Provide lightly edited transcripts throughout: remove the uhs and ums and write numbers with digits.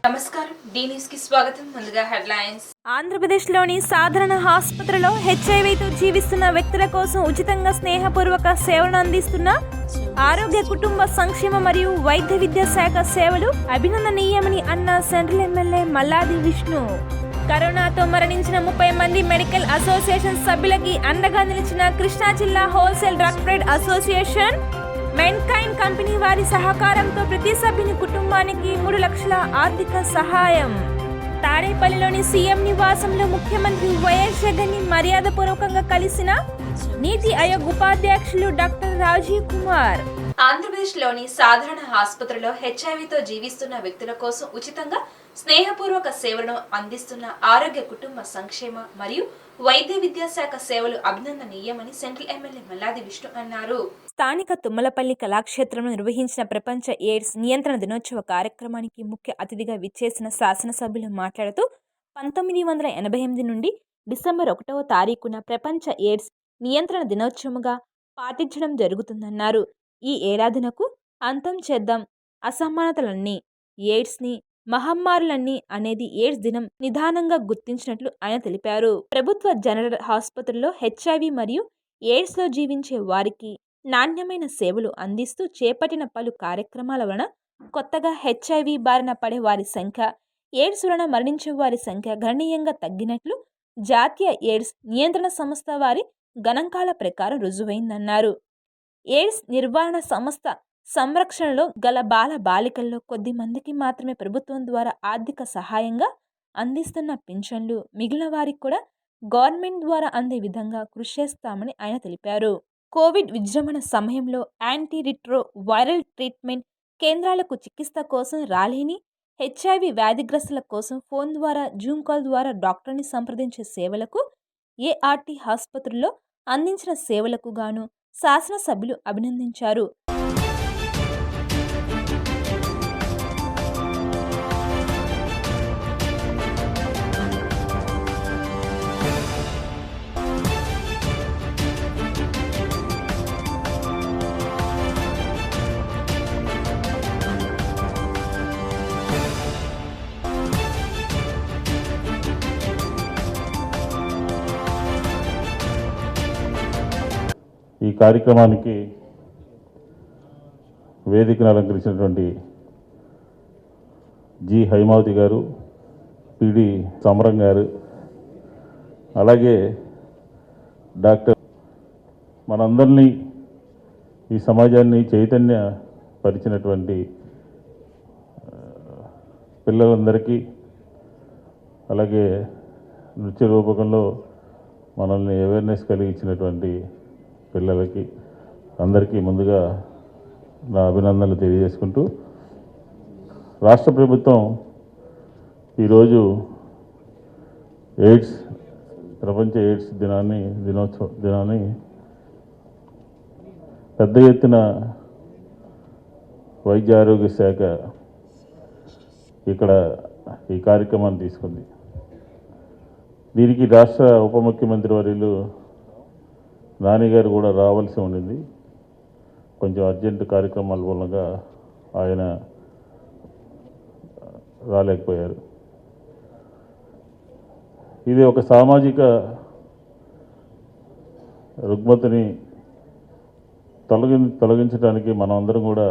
నమస్కారం D news కి స్వాగతం. ముందుగా హెడ్లైన్స్. ఆంధ్రప్రదేశ్లోని సాధారణ ఆసుపత్రిలో హెచ్ఐవితో జీవిస్తున్న వ్యక్తుల కోసం ఉచితంగా స్నేహపూర్వక సేవలను అందిస్తున్న ఆరోగ్య కుటుంబ సంక్షేమ మరియు వైద్య విద్యా శాఖ సేవలు అభినందనీయమని అన్న సెంట్రల్ ఎమ్మెల్యే మల్లాది విష్ణు. కరోనాతో మరణించిన 30 మంది మెడికల్ అసోసియేషన్ సభ్యులకి అండగా నిలిచిన కృష్ణా జిల్లా wholesale drug trade association Mankind company వారి సహకారంతో ప్రతి సభ్యుని కుటుంబానికి 3 లక్షల ఆర్థిక సహాయం. తాడేపల్లిలోని సీఎం నివాసంలో ముఖ్యమంత్రి వైఎస్ జగన్ ని మర్యాదపూర్వకంగా కలిసిన నీతి ఆయోగ్ ఉపాధ్యక్షులు డాక్టర్ రాజీవ్ కుమార్. ఆంధ్రప్రదేశ్లోని సాధారణ ఆసుపత్రిలో హెచ్ఐవితో జీవిస్తున్న వ్యక్తుల కోసం ఉచితంగా స్నేహపూర్వక సేవలను అందిస్తున్న ఆరోగ్య కుటుంబ సంక్షేమ మరియు వైద్య విద్యా శాఖ సేవలు అభినందనీయమని సెంట్రల్ ఎమ్మెల్యే మల్లాది విష్ణు అన్నారు. స్థానిక తుమ్మలపల్లి కళాక్షేత్రంలో నిర్వహించిన ప్రపంచ ఎయిడ్స్ నియంత్రణ దినోత్సవ కార్యక్రమానికి ముఖ్య అతిథిగా విచ్చేసిన శాసనసభ్యులు మాట్లాడుతూ 1988 నుండి డిసెంబర్ 1వ తారీఖున ప్రపంచ ఎయిడ్స్ నియంత్రణ దినోత్సవంగా పాటించడం జరుగుతుందన్నారు. ఈ ఏడాదినకు అంతం చేద్దాం అసమానతలన్నీ, ఎయిడ్స్ని మహమ్మారులన్నీ అనేది ఎయిడ్స్ దినం నిదానంగా గుర్తించినట్లు ఆయన తెలిపారు. ప్రభుత్వ జనరల్ ఆసుపత్రుల్లో హెచ్ఐవి మరియు ఎయిడ్స్లో జీవించే వారికి నాణ్యమైన సేవలు అందిస్తూ చేపట్టిన పలు కార్యక్రమాల వలన కొత్తగా హెచ్ఐవి బారిన పడే వారి సంఖ్య, ఎయిడ్స్ వలన మరణించే వారి సంఖ్య గణనీయంగా తగ్గినట్లు జాతీయ ఎయిడ్స్ నియంత్రణ సంస్థ వారి గణాంకాల ప్రకారం రుజువైందన్నారు. ఎయిడ్స్ నివారణ సంస్థ సంరక్షణలో గల బాల బాలికల్లో కొద్ది మందికి మాత్రమే ప్రభుత్వం ద్వారా ఆర్థిక సహాయంగా అందిస్తున్న పింఛన్లు మిగిలిన వారికి కూడా గవర్నమెంట్ ద్వారా అందే విధంగా కృషి చేస్తామని ఆయన తెలిపారు. కోవిడ్ విజృంభణ సమయంలో యాంటీ రిట్రో వైరల్ ట్రీట్మెంట్ కేంద్రాలకు చికిత్స కోసం రాలేని హెచ్ఐవి వ్యాధిగ్రస్తుల కోసం ఫోన్ ద్వారా, జూమ్ కాల్ ద్వారా డాక్టర్ని సంప్రదించే సేవలకు ఏఆర్టీ ఆసుపత్రుల్లో అందించిన సేవలకు గాను శాసనసభ్యులు అభినందించారు. ఈ కార్యక్రమానికి వేదికను అలంకరించినటువంటి జి హైమావతి గారు, పిడి సమరం గారు, అలాగే డాక్టర్ మనందరినీ ఈ సమాజాన్ని చైతన్య పరిచినటువంటి పిల్లలందరికీ, అలాగే నృత్య రూపకంలో మనల్ని అవేర్నెస్ కలిగించినటువంటి పిల్లలకి అందరికీ ముందుగా నా అభినందనలు తెలియజేసుకుంటూ, రాష్ట్ర ప్రభుత్వం ఈరోజు ఎయిడ్స్ ప్రపంచ ఎయిడ్స్ దినాన్ని పెద్ద ఎత్తున వైద్య ఆరోగ్య శాఖ ఇక్కడ ఈ కార్యక్రమాన్ని తీసుకుంది. దీనికి రాష్ట్ర ఉప ముఖ్యమంత్రి వర్యులు నాని గారు కూడా రావాల్సి ఉండింది. కొంచెం అర్జెంటు కార్యక్రమాల మూలంగా ఆయన రాలేకపోయారు. ఇది ఒక సామాజిక రుగ్మతని తొలగించడానికి మనం అందరం కూడా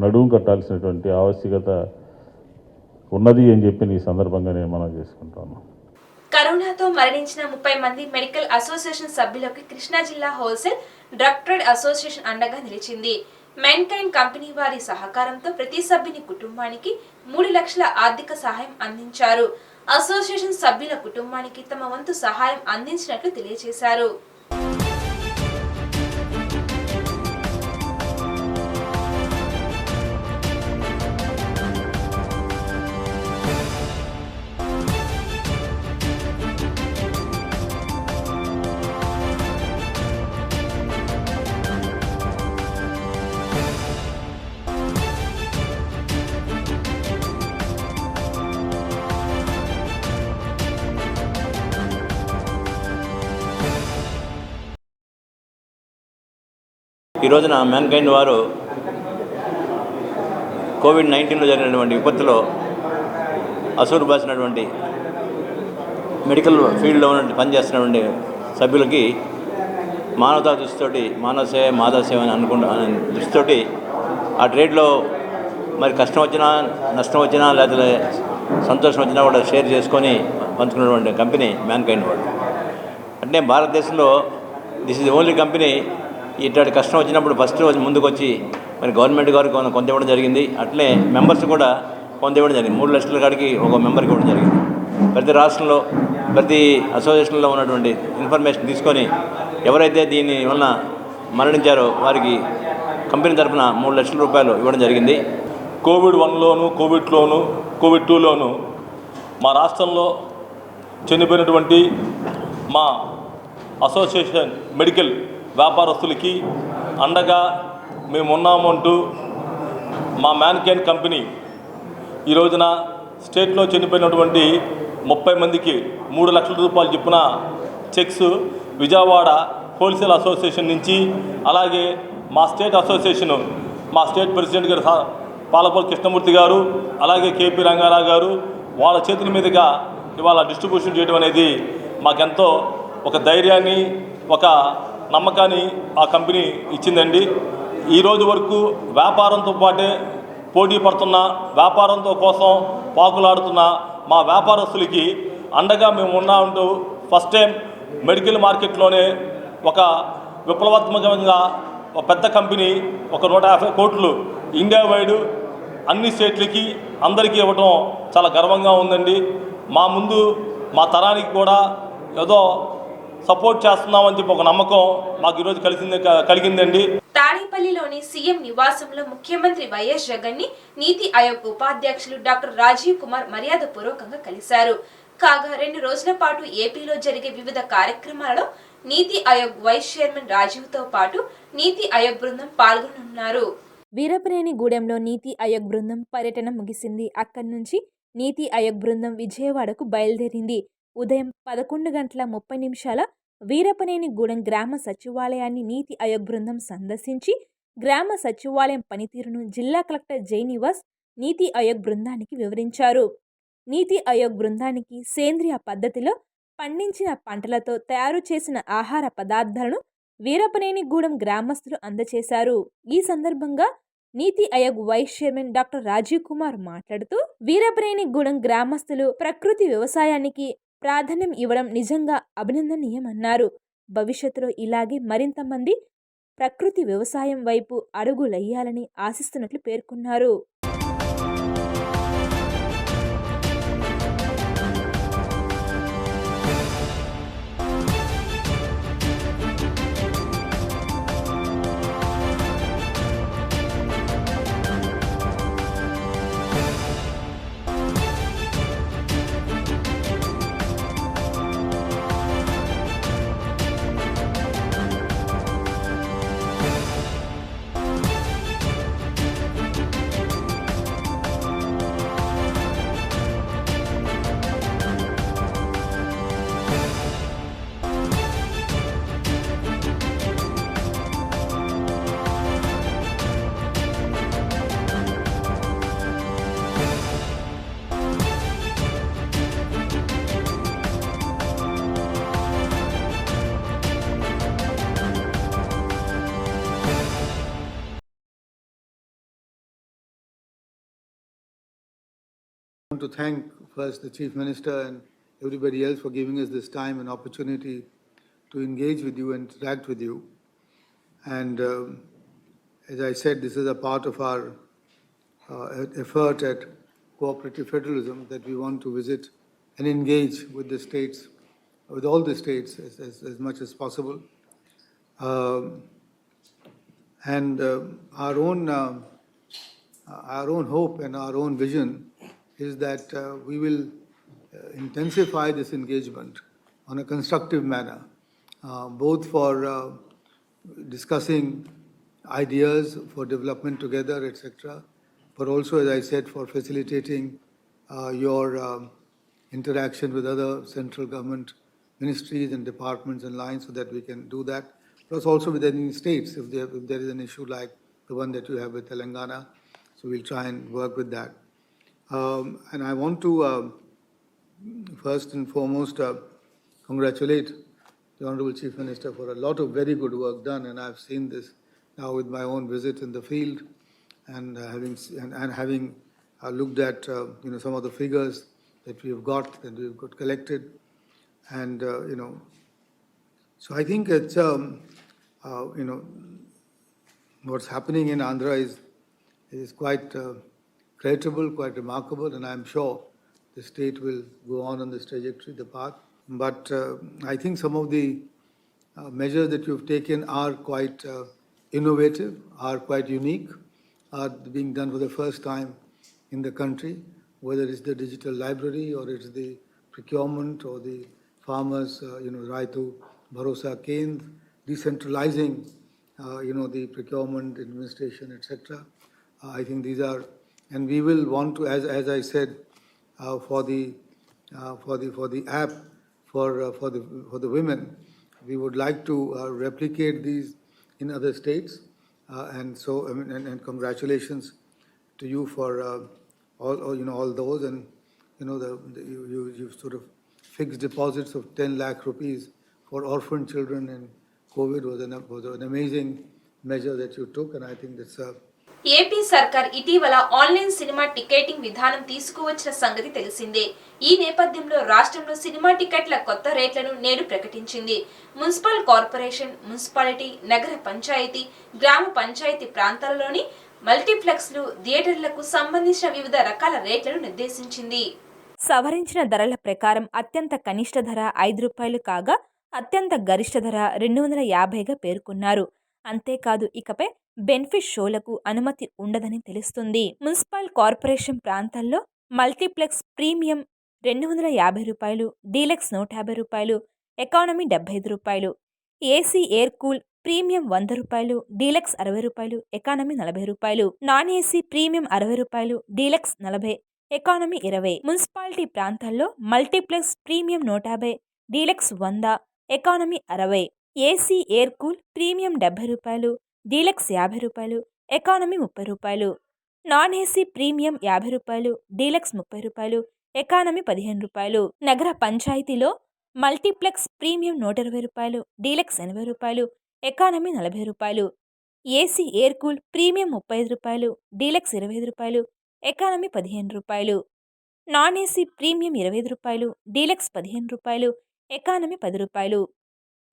నడుము కట్టాల్సినటువంటి ఆవశ్యకత ఉన్నది అని చెప్పి ఈ సందర్భంగా నేను మనం చేసుకుంటాను. కరోనాతో మరణించిన 30 మంది మెడికల్ అసోసియేషన్ సభ్యులకు కృష్ణా జిల్లా హోల్సేల్ డ్రగ్ ట్రేడ్ అసోసియేషన్ అండగా నిలిచింది. మెన్కైన్ కంపెనీ వారి సహకారంతో ప్రతి సభ్యుని కుటుంబానికి 3 లక్షల ఆర్థిక సహాయం అందించారు. అసోసియేషన్ సభ్యుల కుటుంబానికి తమ వంతు సహాయం అందించినట్లు తెలియజేశారు. ఈ రోజున మ్యాన్కైండ్ వారు కోవిడ్-19లో జరిగినటువంటి విపత్తులో అసూరు బాసినటువంటి మెడికల్ ఫీల్డ్లో పనిచేస్తున్నటువంటి సభ్యులకి మానవతా దృష్టితోటి మానవ సేవ మాధవ సేవ అని అనే దృష్టితోటి ఆ ట్రేడ్లో మరి కష్టం వచ్చినా నష్టం వచ్చినా లేకపోతే సంతోషం వచ్చినా కూడా షేర్ చేసుకొని పంచుకున్నటువంటి కంపెనీ మ్యాన్కైండ్ వాళ్ళు. అంటే భారతదేశంలో this is the only company ఇట్లాంటి కష్టం వచ్చినప్పుడు ఫస్ట్ రోజు ముందుకు వచ్చి మరి గవర్నమెంట్ గారు కొంత ఇవ్వడం జరిగింది. అట్లే మెంబర్స్ కూడా కొంత ఇవ్వడం జరిగింది. 3 లక్షల కాడికి ఒక మెంబర్కి ఇవ్వడం జరిగింది. ప్రతి రాష్ట్రంలో ప్రతి అసోసియేషన్లో ఉన్నటువంటి ఇన్ఫర్మేషన్ తీసుకొని ఎవరైతే దీని వలన మరణించారో వారికి కంపెనీ తరఫున 3 లక్షల రూపాయలు ఇవ్వడం జరిగింది. కోవిడ్-1లోను కోవిడ్-2లోను మా రాష్ట్రంలో చనిపోయినటువంటి మా అసోసియేషన్ మెడికల్ వ్యాపారస్తులకి అండగా మేము ఉన్నామంటూ మా మ్యాన్కైండ్ కంపెనీ ఈ రోజున స్టేట్లో చనిపోయినటువంటి 30 మందికి 3 లక్షల రూపాయలు చొప్పున చెక్స్ విజయవాడ హోల్సేల్ అసోసియేషన్ నుంచి, అలాగే మా స్టేట్ అసోసియేషను మా స్టేట్ ప్రెసిడెంట్ గారు పాలపల్లి కృష్ణమూర్తి గారు, అలాగే కేపీ రంగారావు గారు వాళ్ళ చేతుల మీదుగా ఇవాళ డిస్ట్రిబ్యూషన్ చేయడం అనేది మాకెంతో ఒక ధైర్యాన్ని ఒక నమ్మకాన్ని ఆ కంపెనీ ఇచ్చిందండి. ఈరోజు వరకు వ్యాపారంతో పాటే పోటీ పడుతున్న వ్యాపారంతో కోసం పాకులాడుతున్న మా వ్యాపారస్తులకి అండగా మేము ఉన్నామంటూ ఫస్ట్ టైం మెడికల్ మార్కెట్లోనే ఒక విప్లవాత్మకంగా ఒక పెద్ద కంపెనీ ఒక 150 కోట్లు ఇండియా వైడ్ అన్ని స్టేట్లకి అందరికీ ఇవ్వడం చాలా గర్వంగా ఉందండి. మా ముందు మా తరానికి కూడా ఏదో సపోర్ట్ చేస్తున్నామని చెప్పి ఒక నమ్మకం మాకు ఈరోజు కలిగిందండి. తాడేపల్లిలోని సీఎం నివాసంలో ముఖ్యమంత్రి వైఎస్ జగన్ ని నీతి ఆయోగ్ ఉపాధ్యక్షులు డాక్టర్ రాజీవ్ కుమార్ మర్యాదపూర్వకంగా కలిశారు. కాగా 2 రోజుల పాటు ఏపీలో జరిగే వివిధ కార్యక్రమాలలో నీతి ఆయోగ్ వైస్ చైర్మన్ రాజీవ్తో పాటు నీతి ఆయోగ్ బృందం పాల్గొనున్నారు. వీరపనేనిగూడెంలో నీతి ఆయోగ్ బృందం పర్యటన ముగిసింది. అక్కడి నుంచి నీతి ఆయోగ్ బృందం విజయవాడకు బయలుదేరింది. ఉదయం 11:30 వీరపనేనిగూడెం గ్రామ సచివాలయాన్ని నీతి ఆయోగ్ బృందం సందర్శించి గ్రామ సచివాలయం పనితీరును జిల్లా కలెక్టర్ జైనివాస్ నీతి ఆయోగ్ బృందానికి వివరించారు. నీతి ఆయోగ్ బృందానికి సేంద్రియ పద్ధతిలో పండించిన పంటలతో తయారు చేసిన ఆహార పదార్థాలను వీరపనేనిగూడెం గ్రామస్తులు అందజేశారు. ఈ సందర్భంగా NITI Aayog vice chairman doctor Rajiv Kumar మాట్లాడుతూ వీరపనేనిగూడెం గ్రామస్తులు ప్రకృతి వ్యవసాయానికి ప్రాధాన్యం ఇవ్వడం నిజంగా అభినందనీయమన్నారు. భవిష్యత్తులో ఇలాగే మరింత మంది ప్రకృతి వ్యవసాయం వైపు అడుగులెయ్యాలని ఆశిస్తున్నట్లు పేర్కొన్నారు. I want to thank first the Chief Minister and everybody else for giving us this time and opportunity to engage with you and interact with you. And as I said, this is a part of our effort at cooperative federalism that we want to visit and engage with the states, with all the states as much as possible. Our own hope and our own vision is that we will intensify this engagement on a constructive manner, both for discussing ideas for development together, etc., but also, as I said, for facilitating your interaction with other central government ministries and departments and lines so that we can do that, plus also with any states if there is an issue like the one that you have with Telangana. So we'll try and work with that. And I want to first and foremost congratulate the Honorable Chief Minister for a lot of very good work done, and I've seen this now with my own visit in the field, and having looked at some of the figures that we've got collected, and so I think it's what's happening in Andhra is quite creditable, quite remarkable, and I'm sure the state will go on this trajectory, the path. But I think some of the measures that you've taken are quite innovative, are quite unique, are being done for the first time in the country, whether it's the digital library or it's the procurement or the farmers, Raitu Bharosa Kendra, decentralizing, the procurement, administration, etc. I think these are, and we will want to, as I said, for the app for the women, we would like to replicate these in other states, and so and congratulations to you for all those, and you sort of fixed deposits of 10 lakh rupees for orphan children in COVID was an amazing measure that you took, and I think that's AP సర్కార్ ఇటీవల online cinema ticketing విధానం తీసుకువచ్చిన సంగతి తెలిసిందే. ఈ నేపథ్యంలో రాష్ట్రంలో cinema టికెట్ల కొత్త రేట్లను నేడు ప్రకటించింది. మున్సిపల్ కార్పొరేషన్, మున్సిపాలిటీ, నగర పంచాయతీ, గ్రామ పంచాయతీ ప్రాంతాలలోని మల్టీప్లెక్స్లు, థియేటర్లకు సంబంధించిన వివిధ రకాల రేట్లను నిర్దేశించింది. సవరించిన ధరల ప్రకారం అత్యంత కనిష్ట ధర 5 రూపాయలు కాగా అత్యంత గరిష్ట ధర 250గా పేర్కొన్నారు. అంతేకాదు ఇకపై బెనిఫిట్ షోలకు అనుమతి ఉండదని తెలుస్తుంది. మున్సిపల్ కార్పొరేషన్ ప్రాంతాల్లో మల్టీప్లెక్స్ ప్రీమియం 250 రూపాయలు, డీలక్స్ 150 రూపాయలు, ఎకానమీ 75 రూపాయలు, ఏసీ ఎయిర్ కూల్ ప్రీమియం 100 రూపాయలు, డీలక్స్ 60 రూపాయలు, ఎకానమీ 40 రూపాయలు, నాన్ ఏసీ ప్రీమియం 60 రూపాయలు, డీలక్స్ 40, ఎకానమీ 20. మున్సిపాలిటీ ప్రాంతాల్లో multiplex premium 150, deluxe 100, economy 60, AC air cool premium 70 రూపాయలు, డీలక్స్ 50 రూపాయలు, ఎకానమీ 30 రూపాయలు, నాన్ ఏసీ ప్రీమియం 50 రూపాయలు, డీలక్స్ 30 రూపాయలు, ఎకానమీ 15 రూపాయలు. నగర పంచాయతీలో మల్టీప్లెక్స్ ప్రీమియం 120 రూపాయలు, డీలక్స్ 80 రూపాయలు, ఎకానమీ 40 రూపాయలు, ఏసీ ఎయిర్ కూల్ ప్రీమియం 35 రూపాయలు, డీలక్స్ 25 రూపాయలు, ఎకానమీ 15 రూపాయలు, నాన్ ఏసీ ప్రీమియం 25 రూపాయలు, డీలక్స్ 15 రూపాయలు, ఎకానమీ 10 రూపాయలు.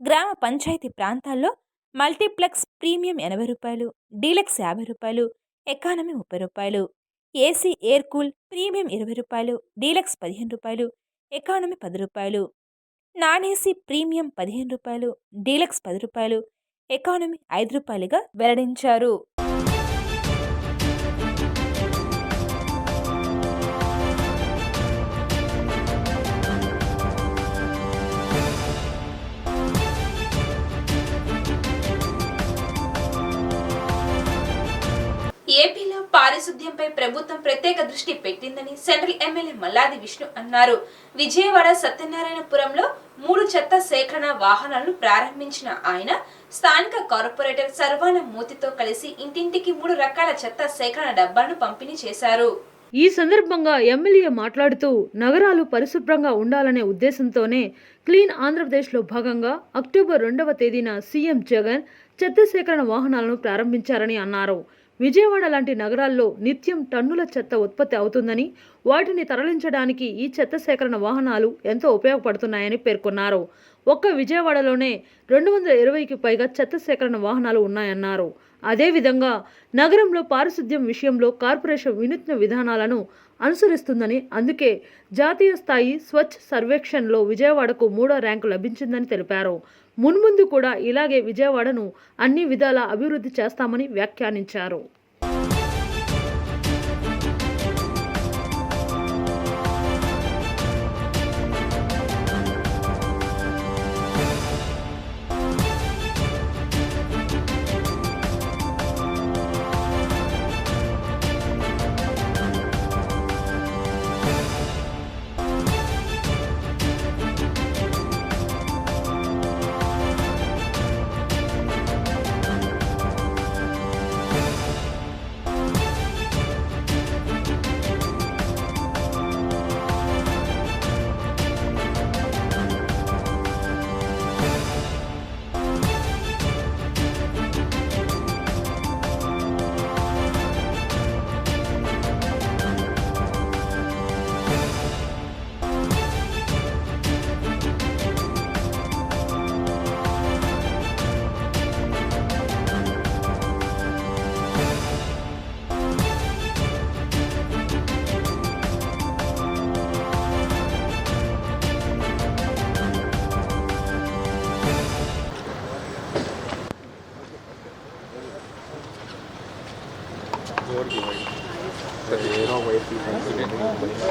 గ్రామ పంచాయతీ ప్రాంతాల్లో మల్టీప్లెక్స్ ప్రీమియం 80 రూపాయలు, డీలక్స్ 50 రూపాయలు, ఎకానమీ 30 రూపాయలు, ఏసీ ఎయిర్ కూల్ ప్రీమియం 20 రూపాయలు, డీలక్స్ 15 రూపాయలు, ఎకానమీ 10 రూపాయలు, నాన్ ఏసీ ప్రీమియం 15 రూపాయలు, డీలక్స్ 10 రూపాయలు, ఎకానమీ 5 రూపాయలుగా వెల్లడించారు. ఏపీలో పారిశుద్ధ్యంపై ప్రభుత్వం ప్రత్యేక దృష్టి పెట్టిందని సెంట్రల్ ఎమ్మెల్యే మల్లాది విష్ణు అన్నారు. విజయవాడ సత్యనారాయణపురంలో 3 చెత్త సేకరణ వాహనాలను ప్రారంభించిన ఆయన స్థానిక కార్పొరేటర్ సర్వాన మూతితో కలిసి ఇంటింటికి 3 రకాల చెత్త సేకరణ డబ్బాలను పంపిణీ చేశారు. ఈ సందర్భంగా ఎమ్మెల్యే మాట్లాడుతూ నగరాలు పరిశుభ్రంగా ఉండాలనే ఉద్దేశంతోనే క్లీన్ ఆంధ్రప్రదేశ్లో భాగంగా అక్టోబర్ 2వ తేదీన సీఎం జగన్ చెత్త సేకరణ వాహనాలను ప్రారంభించారని అన్నారు. విజయవాడ లాంటి నగరాల్లో నిత్యం టన్నుల చెత్త ఉత్పత్తి అవుతుందని, వాటిని తరలించడానికి ఈ చెత్త సేకరణ వాహనాలు ఎంతో ఉపయోగపడుతున్నాయని పేర్కొన్నారు. ఒక్క విజయవాడలోనే 220కి పైగా చెత్త సేకరణ వాహనాలు ఉన్నాయన్నారు. అదేవిధంగా నగరంలో పారిశుద్ధ్యం విషయంలో కార్పొరేషన్ వినూత్న విధానాలను అనుసరిస్తుందని, అందుకే జాతీయ స్థాయి స్వచ్ఛ సర్వేక్షణలో విజయవాడకు 3వ ర్యాంకు లభించిందని తెలిపారు. మున్ముందు కూడా ఇలాగే విజయవాడను అన్ని విధాలా అభివృద్ధి చేస్తామని వ్యాఖ్యానించారు.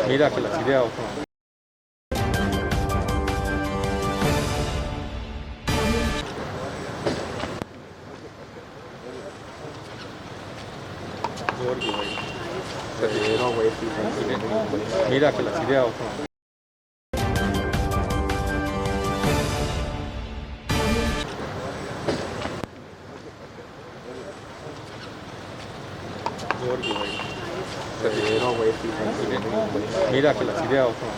మీరాకిల్ ఇదే అవసరం. మీరాకిల్ ఇదే అవసరం. మీరాకిల్ ఇదే అవసరం.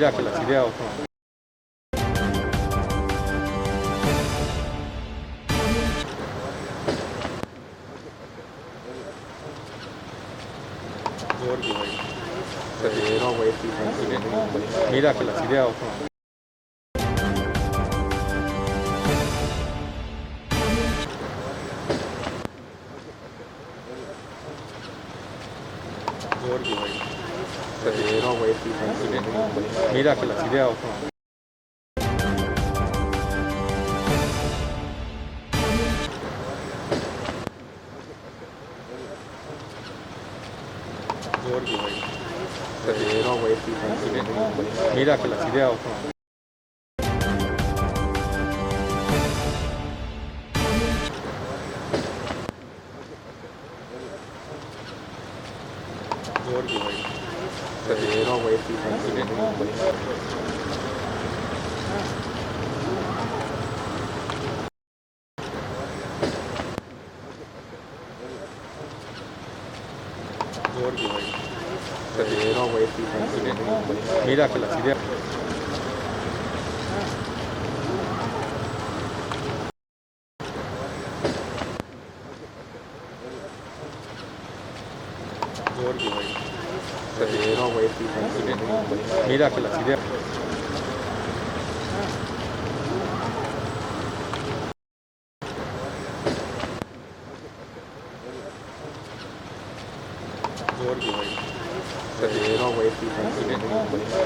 మీరాకిల్ ఇదే అవసరం. మీరాకిల్ ఇదే అవసరం. మీరాకిల్ ఇదే అవసరం. మీరాకిల్ ఇదే అవసరం. మీరాకిల్ ఇదే. మీరాకిల్ ఇదే.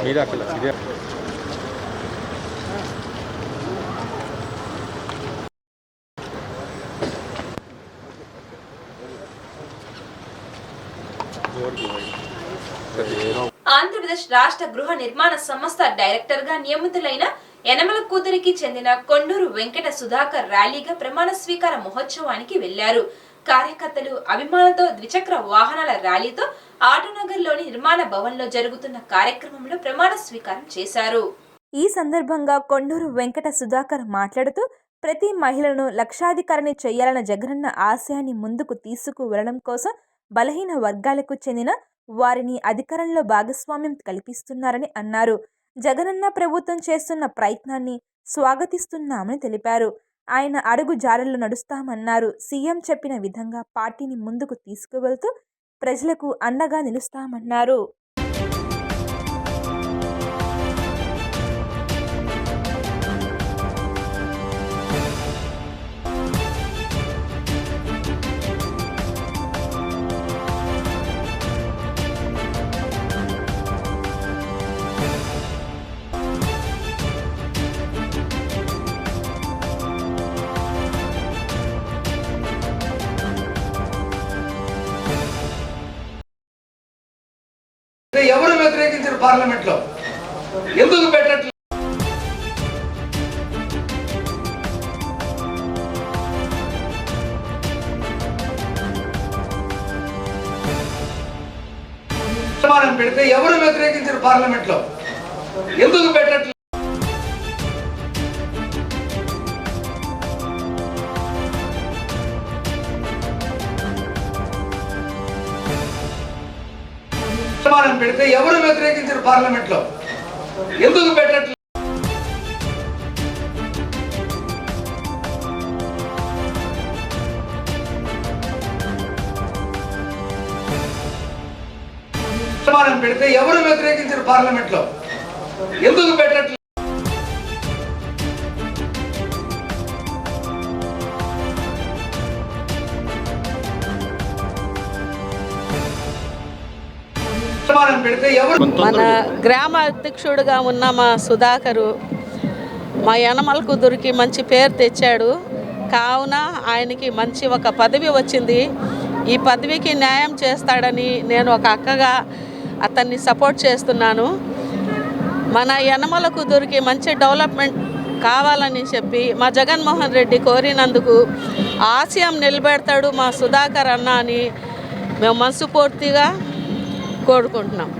మీరాకిల్ ఇదే. ఆంధ్రప్రదేశ్ రాష్ట్ర గృహ నిర్మాణ సంస్థ డైరెక్టర్ గా నియమితులైన యనమల కూతురికి చెందిన కొండూరు వెంకట సుధాకర్ ర్యాలీగా ప్రమాణ స్వీకార మహోత్సవానికి వెళ్లారు. కార్యకర్తలు అభిమానులతో ద్విచక్ర వాహనాల ర్యాలీతో ఆటోనగర్లోని నిర్మాణ భవన్లో జరుగుతున్న కార్యక్రమంలో ప్రమాణ స్వీకారం చేశారు. ఈ సందర్భంగా కొండూరు వెంకట సుధాకర్ మాట్లాడుతూ ప్రతి మహిళను లక్షాధికారిని చేయాలన్న జగనన్న ఆశయాన్ని ముందుకు తీసుకువెళ్లడం కోసం బలహీన వర్గాలకు చెందిన వారిని అధికారంలో భాగస్వామ్యం కల్పిస్తున్నారని అన్నారు. జగనన్న ప్రభుత్వం చేస్తున్న ప్రయత్నాన్ని స్వాగతిస్తున్నామని తెలిపారు. ఆయన అడుగు జాడల్లో నడుస్తామన్నారు. సీఎం చెప్పిన విధంగా పార్టీని ముందుకు తీసుకువెళ్తూ ప్రజలకు అండగా నిలుస్తామన్నారు. ఎవరు వ్యతిరేకించారు పార్లమెంట్ లో? ఎందుకు పెట్టట్లేదు? పెడితే ఎవరు వ్యతిరేకించారు పార్లమెంట్ లో? ఎందుకు పెట్టట్లేదు? పెడితే ఎవరు వ్యతిరేకించారు పార్లమెంట్ లో? ఎందుకు పెట్టట్లేదు? పెడితే ఎవరు వ్యతిరేకించారు పార్లమెంట్ లో? ఎందుకు పెట్టట్లేదు? తీర్మానం పెడితే ఎవరు మన గ్రామ అధ్యక్షుడిగా ఉన్న మా సుధాకరు మా యనమల కుదురుకి మంచి పేరు తెచ్చాడు. కావున ఆయనకి మంచి ఒక పదవి వచ్చింది. ఈ పదవికి న్యాయం చేస్తాడని నేను ఒక అక్కగా అతన్ని సపోర్ట్ చేస్తున్నాను. మన యనమల కుదురుకి మంచి డెవలప్మెంట్ కావాలని చెప్పి మా జగన్మోహన్ రెడ్డి కోరినందుకు ఆశయం నిలబెడతాడు మా సుధాకర్ అన్న అని మేము మనస్ఫూర్తిగా కోరుకుంటున్నాం.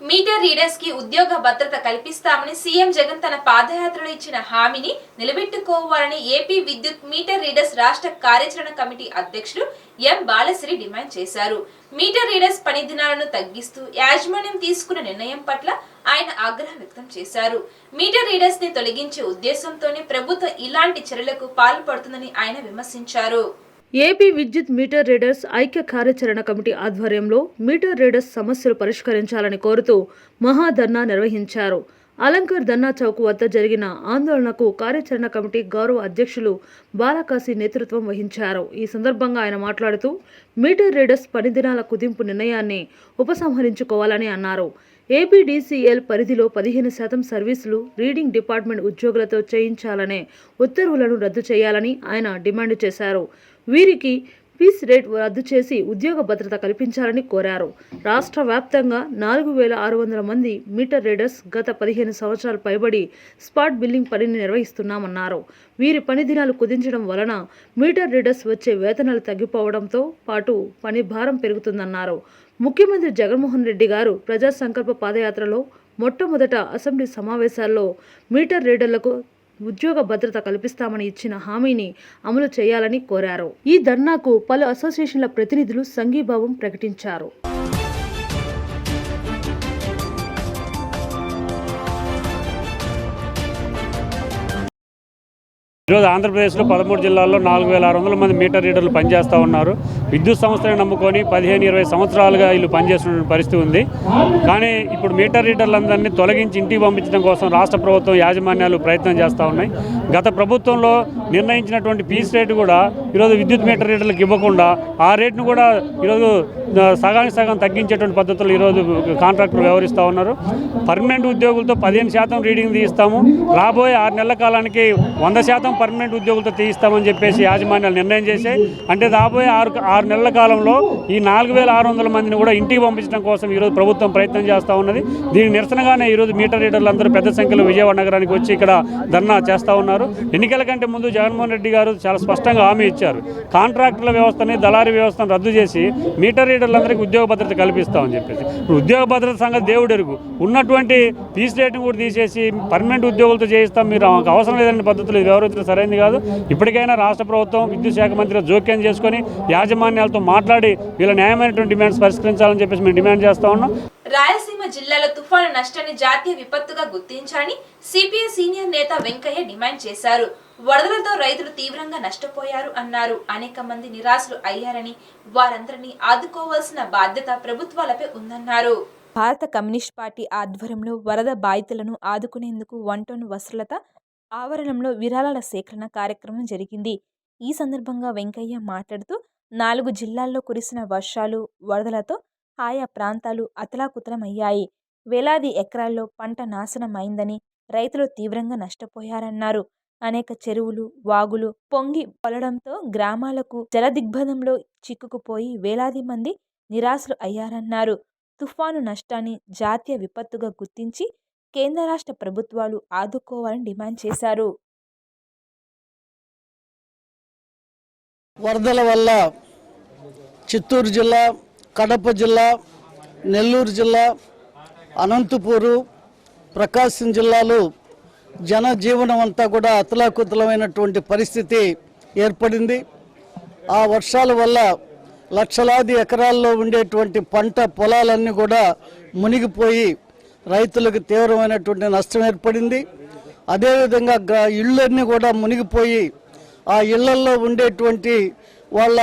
మీటర్ రీడర్స్ కి ఉద్యోగ భద్రత కల్పిస్తామని సీఎం జగన్ తన పాదయాత్రలో ఇచ్చిన హామీని నిలబెట్టుకోవాలని ఏపీ విద్యుత్ మీటర్ రీడర్స్ రాష్ట్ర కార్యాచరణ కమిటీ అధ్యక్షుడు ఎం బాలశ్రీ డిమాండ్ చేశారు. మీటర్ రీడర్స్ పని దినాలను తగ్గిస్తూ యాజమాన్యం తీసుకున్న నిర్ణయం పట్ల ఆయన ఆగ్రహం వ్యక్తం చేశారు. మీటర్ రీడర్స్ ని తొలగించే ఉద్దేశంతోనే ప్రభుత్వం ఇలాంటి చర్యలకు పాల్పడుతుందని ఆయన విమర్శించారు. ఏపీ విద్యుత్ మీటర్ రీడర్స్ ఐక్య కార్యాచరణ కమిటీ ఆధ్వర్యంలో మీటర్ రీడర్స్ సమస్యలు పరిష్కరించాలని కోరుతూ మహాధర్నా నిర్వహించారు. అలంకర్ ధర్నా చౌక్ వద్ద జరిగిన ఆందోళనకు కార్యాచరణ కమిటీ గౌరవ అధ్యక్షులు బాలకాశి నేతృత్వం వహించారు. ఈ సందర్భంగా ఆయన మాట్లాడుతూ మీటర్ రీడర్స్ పని దినాల కుదింపు నిర్ణయాన్ని ఉపసంహరించుకోవాలని అన్నారు. ఏపీడీసీఎల్ పరిధిలో 15% సర్వీసులు రీడింగ్ డిపార్ట్మెంట్ ఉద్యోగులతో చేయించాలనే ఉత్తర్వులను రద్దు చేయాలని ఆయన డిమాండ్ చేశారు. వీరికి పీస్ రేట్ రద్దు చేసి ఉద్యోగ భద్రత కల్పించాలని కోరారు. రాష్ట్ర వ్యాప్తంగా 4600 మంది మీటర్ రీడర్స్ గత 15 సంవత్సరాలు పైబడి స్పాట్ బిల్లింగ్ పనిని నిర్వహిస్తున్నామన్నారు. వీరి పని దినాలు కుదించడం వలన మీటర్ రీడర్స్ వచ్చే వేతనాలు తగ్గిపోవడంతో పాటు పని భారం పెరుగుతుందన్నారు. ముఖ్యమంత్రి జగన్మోహన్ రెడ్డి గారు ప్రజా సంకల్ప పాదయాత్రలో మొట్టమొదట అసెంబ్లీ సమావేశాల్లో మీటర్ రీడర్లకు ఉద్యోగ భద్రత కల్పిస్తామని ఇచ్చిన హామీని అమలు చేయాలని కోరారు. ఈ ధర్నాకు పలు అసోసియేషన్ల ప్రతినిధులు సంఘీభావం ప్రకటించారు. ఈరోజు ఆంధ్రప్రదేశ్లో 13 జిల్లాల్లో 4600 మంది మీటర్ రీడర్లు పనిచేస్తూ ఉన్నారు. విద్యుత్ సంస్థలను నమ్ముకొని 15-20 సంవత్సరాలుగా వీళ్ళు పనిచేస్తున్న పరిస్థితి ఉంది. కానీ ఇప్పుడు మీటర్ రీడర్లందరినీ తొలగించి ఇంటికి పంపించడం కోసం రాష్ట్ర ప్రభుత్వం యాజమాన్యాలు ప్రయత్నం చేస్తూ ఉన్నాయి. గత ప్రభుత్వంలో నిర్ణయించినటువంటి పీస్ రేటు కూడా ఈరోజు విద్యుత్ మీటర్ రీడర్లకు ఇవ్వకుండా ఆ రేటును కూడా ఈరోజు సగానికి సగం తగ్గించేటువంటి పద్ధతులు ఈరోజు కాంట్రాక్టర్లు వ్యవహరిస్తూ ఉన్నారు. పర్మనెంట్ ఉద్యోగులతో 15% రీడింగ్ తీయిస్తాము, రాబోయే 6 నెలల కాలానికి 100% పర్మనెంట్ ఉద్యోగులతో తీయిస్తామని చెప్పేసి యాజమాన్యాలు నిర్ణయం చేశాయి. అంటే రాబోయే 6 నెలల కాలంలో ఈ 4600 మందిని కూడా ఇంటికి పంపించడం కోసం ఈరోజు ప్రభుత్వం ప్రయత్నం చేస్తూ ఉన్నది. దీనికి నిరసనగానే ఈరోజు మీటర్ రీడర్లు అందరూ పెద్ద సంఖ్యలో విజయవాడ నగరానికి వచ్చి ఇక్కడ ధర్నా చేస్తూ ఉన్నారు. ఎన్నికల కంటే ముందు జగన్మోహన్ రెడ్డి గారు చాలా స్పష్టంగా హామీ ఇచ్చారు. కాంట్రాక్టుల వ్యవస్థని, దళారీ వ్యవస్థను రద్దు చేసి మీటర్ రీడర్లందరికీ ఉద్యోగ భద్రత కల్పిస్తామని చెప్పేసి, ఇప్పుడు ఉద్యోగ భద్రత సంగతి దేవుడు ఎరుగు. ఉన్నటువంటి పీస్ రేట్ని కూడా తీసేసి పర్మనెంట్ ఉద్యోగులతో చేయిస్తాం, మీరు అవసరం లేదనే పద్ధతులు వ్యవహరించడం సరైనది కాదు. ఇప్పటికైనా రాష్ట్ర ప్రభుత్వం విద్యుత్ శాఖ మంత్రి జోక్యం చేసుకొని యాజమాన్యాలతో మాట్లాడి వీళ్ళ న్యాయమైనటువంటి డిమాండ్స్ పరిష్కరించాలని చెప్పేసి మేము డిమాండ్ చేస్తా ఉన్నాం. రాయలసీమ జిల్లాలో తుఫాను నష్టాన్ని జాతీయ విపత్తుగా గుర్తించాలని సిపిఐ సీనియర్ నేత వెంకయ్య డిమాండ్ చేశారు. వరదలతో రైతులు తీవ్రంగా నష్టపోయారు అన్నారు. అనేక మంది నిరాశలు అయ్యారని, వారందరినీ ఆదుకోవాల్సిన బాధ్యత ప్రభుత్వాలపై ఉందన్నారు. భారత కమ్యూనిస్ట్ పార్టీ ఆధ్వర్యంలో వరద బాధితులను ఆదుకునేందుకు 1 టన్ వస్త్రలత ఆవరణంలో విరాళాల సేకరణ కార్యక్రమం జరిగింది. ఈ సందర్భంగా వెంకయ్య మాట్లాడుతూ 4 జిల్లాల్లో కురిసిన వర్షాలు, వరదలతో ఆయా ప్రాంతాలు అతలాకుతలమయ్యాయి. వేలాది ఎకరాల్లో పంట నాశనమైందని, రైతులు తీవ్రంగా నష్టపోయారన్నారు. అనేక చెరువులు, వాగులు పొంగి పొలడంతో గ్రామాలకు జలదిగ్బంధంలో చిక్కుకుపోయి వేలాది మంది నిరాశలు అయ్యారన్నారు. తుఫాను నష్టాన్ని జాతీయ విపత్తుగా గుర్తించి కేంద్ర రాష్ట్ర ప్రభుత్వాలు ఆదుకోవాలని డిమాండ్ చేశారు. వరదల వల్ల చిత్తూరు జిల్లా, కడప జిల్లా, నెల్లూరు జిల్లా, అనంతపూరు, ప్రకాశం జిల్లాలు జనజీవనం అంతా కూడా అతలాకుతలమైనటువంటి పరిస్థితి ఏర్పడింది. ఆ వర్షాల వల్ల లక్షలాది ఎకరాల్లో ఉండేటువంటి పంట పొలాలన్నీ కూడా మునిగిపోయి రైతులకు తీవ్రమైనటువంటి నష్టం ఏర్పడింది. అదేవిధంగా ఇళ్ళన్నీ కూడా మునిగిపోయి ఆ ఇళ్లల్లో ఉండేటువంటి వాళ్ళ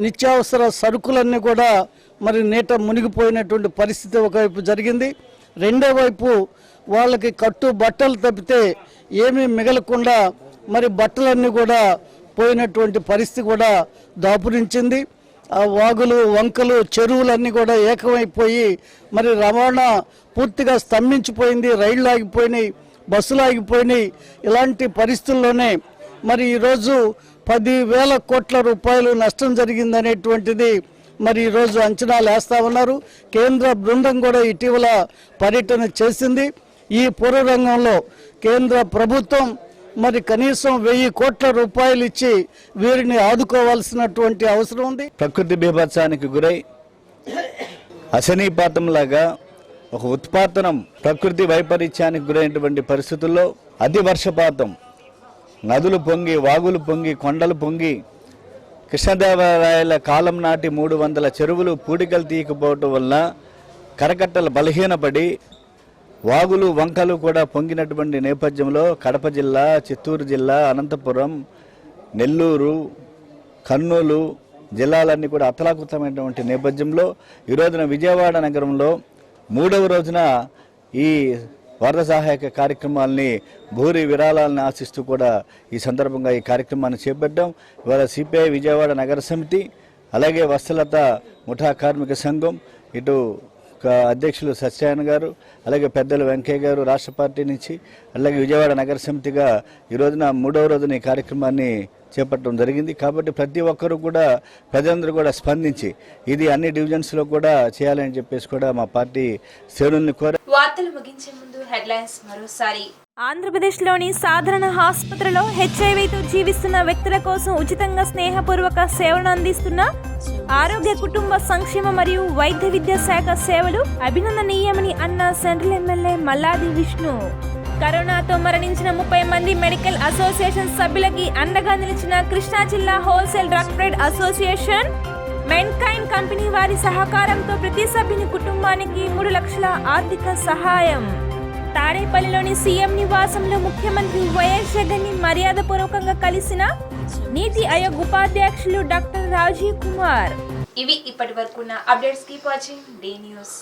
నిత్యావసర సరుకులన్నీ కూడా మరి నీట మునిగిపోయినటువంటి పరిస్థితి ఒకవైపు జరిగింది. రెండో వైపు వాళ్ళకి కట్టు బట్టలు తప్పితే ఏమీ మిగలకుండా మరి బట్టలన్నీ కూడా పోయినటువంటి పరిస్థితి కూడా దాపురించింది. ఆ వాగులు వంకలు చెరువులన్నీ కూడా ఏకమైపోయి మరి రవాణా పూర్తిగా స్తంభించిపోయింది. రైళ్లు ఆగిపోయినాయి, బస్సులు ఆగిపోయినాయి. ఇలాంటి పరిస్థితుల్లోనే మరి ఈరోజు 10,000 కోట్ల రూపాయలు నష్టం జరిగిందనేటువంటిది మరి ఈరోజు అంచనాలు వేస్తూ ఉన్నారు. కేంద్ర బృందం కూడా ఇటీవల పర్యటన చేసింది. ఈ పూర్వరంగంలో కేంద్ర ప్రభుత్వం మరి కనీసం 1000 కోట్ల రూపాయలు ఇచ్చి వీరిని ఆదుకోవాల్సినటువంటి అవసరం ఉంది. ప్రకృతి బీభత్సానికి గురై అశనీపాతంలాగా ఒక ఉత్పాతనం, ప్రకృతి వైపరీత్యానికి గురైనటువంటి పరిస్థితుల్లో అతి వర్షపాతం, నదులు పొంగి, వాగులు పొంగి, కొండలు పొంగి, కృష్ణదేవరాయల కాలం నాటి 300 చెరువులు పూడికలు తీయకపోవటం వల్ల కరకట్టలు బలహీనపడి వాగులు వంకలు కూడా పొంగినటువంటి నేపథ్యంలో కడప జిల్లా, చిత్తూరు జిల్లా, అనంతపురం, నెల్లూరు, కర్నూలు జిల్లాలన్నీ కూడా అతలాకుతమైనటువంటి నేపథ్యంలో ఈ రోజున విజయవాడ నగరంలో 3వ రోజున ఈ వరద సహాయక కార్యక్రమాలని భూరి విరాళాలను ఆశిస్తూ కూడా ఈ సందర్భంగా ఈ కార్యక్రమాన్ని చేపట్టాం. ఇవాళ సిపిఐ విజయవాడ నగర సమితి, అలాగే వత్సలత ముఠా కార్మిక సంఘం, ఇటు అధ్యక్షులు సత్యనారాయణ గారు, అలాగే పెద్దలు వెంకయ్య గారు రాష్ట్ర పార్టీ నుంచి, అలాగే విజయవాడ నగర సమితిగా ఈ రోజున 3వ రోజున ఈ కార్యక్రమాన్ని చేపట్టడం జరిగింది. కాబట్టి ప్రతి ఒక్కరూ కూడా, ప్రజలందరూ కూడా స్పందించి ఇది అన్ని డివిజన్స్లో కూడా చేయాలని చెప్పేసి కూడా మా పార్టీ శ్రేణుల్ని కోరారు. వార్తలు ముగించే ముందు హెడ్లైన్స్ మరోసారి. ఆంధ్రప్రదేశ్లోని సాధారణ ఆసుపత్రిలో హెచ్ఐవితో జీవిస్తున్న వ్యక్తుల కోసం ఉచితంగా స్నేహపూర్వక సేవలను అందిస్తున్న ఆరోగ్య కుటుంబ సంక్షేమ మరియు వైద్య విద్యా శాఖ సేవలు అభినందనీయమని అన్న సెంట్రల్ ఎమ్మెల్యే మల్లాది విష్ణు. కరోనాతో మరణించిన 30 మంది మెడికల్ అసోసియేషన్ సభ్యులకి అండగా నిలిచిన కృష్ణా జిల్లా wholesale drug trade association Mankind company వారి సహకారంతో ప్రతి సభ్యుని కుటుంబానికి 3 లక్షల ఆర్థిక సహాయం. తాడేపల్లిలోని సీఎం నివాసంలో ముఖ్యమంత్రి వైఎస్ జగన్ని మర్యాదపూర్వకంగా కలిసిన నీతి ఆయోగ్ ఉపాధ్యక్షులు డాక్టర్ రాజీవ్ కుమార్. ఇవి ఇప్పటి వరకున్న updates. Keep watching the news.